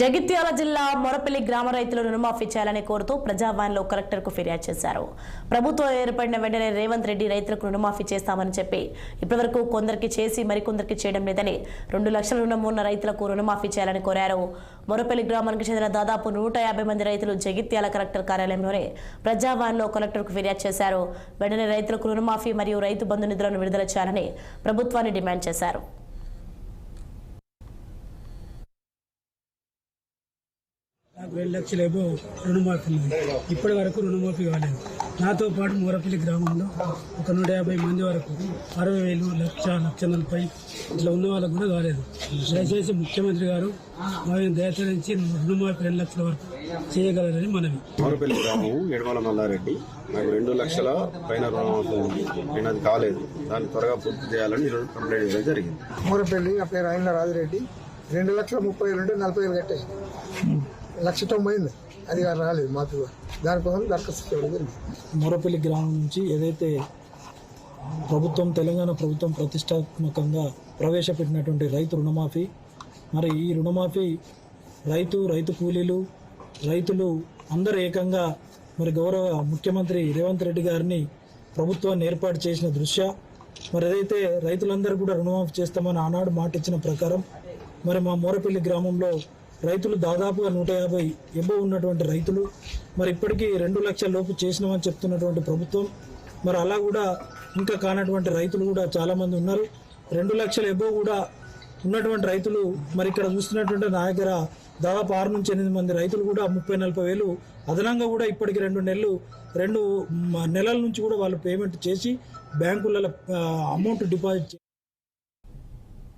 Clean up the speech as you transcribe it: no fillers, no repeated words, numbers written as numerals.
జగిత్యాల జిల్లా మొరపల్లి గ్రామ రైతులు రుణమాఫీ చేయాలని కోరుతూ ప్రజావాణిలో కలెక్టర్కు ఫిర్యాదు చేశారు. ప్రభుత్వం ఏర్పడిన వెంటనే రేవంత్ రెడ్డి రైతులకు రుణమాఫీ చేస్తామని చెప్పి ఇప్పటివరకు కొందరికి చేసి మరికొందరికి చేయడం లేదని 2 లక్షల రుణం ఉన్న రైతులకు రుణమాఫీ చేయాలని కోరారు. మొరపల్లి గ్రామానికి చెందిన దాదాపు 150 మంది రైతులు జగిత్యాల కలెక్టర్ కార్యాలయంలోనే ప్రజావాణిలో కలెక్టర్కు ఫిర్యాదు చేశారు. వెంటనే రైతులకు రుణమాఫీ మరియు రైతు బంధు నిధులను విడుదల చేయాలని ప్రభుత్వాన్ని డిమాండ్ చేశారు. 2 లక్షల రుణమాఫీ ఉంది. ఇప్పటి వరకు రుణమాఫీ కాలేదు. నాతో పాటు మొరపల్లి గ్రామంలో ఒక 150 మంది వరకు 60,000, 1,40,000 ఇట్లా ఉన్న వాళ్ళకు కూడా కాలేదు. దయచేసి ముఖ్యమంత్రి గారు మేము దయచేసి రుణమాఫీ 2 లక్షల వరకు చేయగలరని మనవి. మొరపల్లి గ్రామం ఎడమల మల్లారెడ్డి నాకు 2 లక్షల పైన రుణమాఫీ ఉంది. నేను అది కాలేదు, దాన్ని త్వరగా పూర్తి చేయాలని కంప్లైంట్ ఇవ్వడం జరిగింది. మొరపల్లి నా పేరు ఆయన రాజిరెడ్డి 2,32,40,000 కట్టేసి 1,90,000 అది రాలేదు మాకు. దానికోసం దరఖాస్తు చేయడం జరిగింది. మొరపల్లి గ్రామం నుంచి ఏదైతే తెలంగాణ ప్రభుత్వం ప్రతిష్టాత్మకంగా ప్రవేశపెట్టినటువంటి రైతు రుణమాఫీ, మరి ఈ రుణమాఫీ రైతు కూలీలు రైతులు అందరూ ఏకంగా మరి గౌరవ ముఖ్యమంత్రి రేవంత్ రెడ్డి గారిని ప్రభుత్వాన్ని ఏర్పాటు చేసిన దృష్ట్యా మరి ఏదైతే రైతులందరూ కూడా రుణమాఫీ చేస్తామని ఆనాడు మాట ఇచ్చిన ప్రకారం మరి మా మొరపల్లి గ్రామంలో రైతులు దాదాపుగా 150 ఉన్నటువంటి రైతులు మరి ఇప్పటికీ 2 లక్షల లోపు చేసినామని చెప్తున్నటువంటి ప్రభుత్వం, మరి అలా కూడా ఇంకా కానటువంటి రైతులు కూడా చాలామంది ఉన్నారు. 2 లక్షల కూడా ఉన్నటువంటి రైతులు మరి ఇక్కడ చూస్తున్నటువంటి నా దగ్గర దాదాపు 6 నుంచి 8 మంది రైతులు కూడా 30-40 వేలు అదనంగా కూడా ఇప్పటికి 2 నెలల నుంచి కూడా వాళ్ళు పేమెంట్ చేసి బ్యాంకులలో అమౌంట్ డిపాజిట్